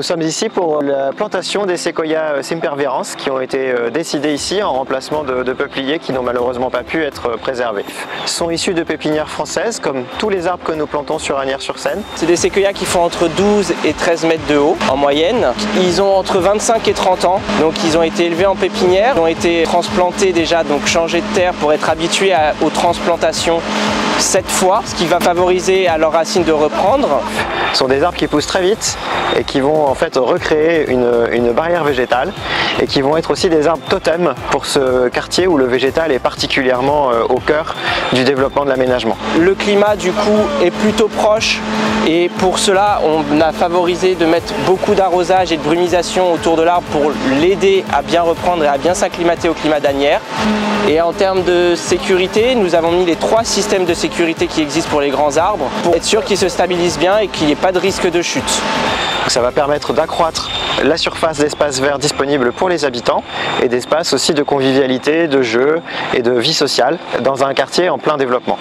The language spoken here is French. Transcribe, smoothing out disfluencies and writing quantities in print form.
Nous sommes ici pour la plantation des séquoias sempervirens qui ont été décidés ici en remplacement de peupliers qui n'ont malheureusement pas pu être préservés. Ils sont issus de pépinières françaises comme tous les arbres que nous plantons sur Asnières-sur-Seine. C'est des séquoias qui font entre 12 et 13 mètres de haut en moyenne. Ils ont entre 25 et 30 ans, donc ils ont été élevés en pépinière, ils ont été transplantés déjà, donc changés de terre pour être habitués aux transplantations 7 fois, ce qui va favoriser à leurs racines de reprendre. Ce sont des arbres qui poussent très vite et qui vont en fait recréer une barrière végétale et qui vont être aussi des arbres totems pour ce quartier où le végétal est particulièrement au cœur du développement de l'aménagement. Le climat du coup est plutôt proche et pour cela on a favorisé de mettre beaucoup d'arrosage et de brumisation autour de l'arbre pour l'aider à bien reprendre et à bien s'acclimater au climat d'Asnières. Et en termes de sécurité, nous avons mis les 3 systèmes de sécurité qui existent pour les grands arbres pour être sûr qu'ils se stabilisent bien et qu'il n'y ait pas de risque de chute. Ça va permettre d'accroître la surface d'espace vert disponible pour les habitants et d'espace aussi de convivialité, de jeu et de vie sociale dans un quartier en plein développement.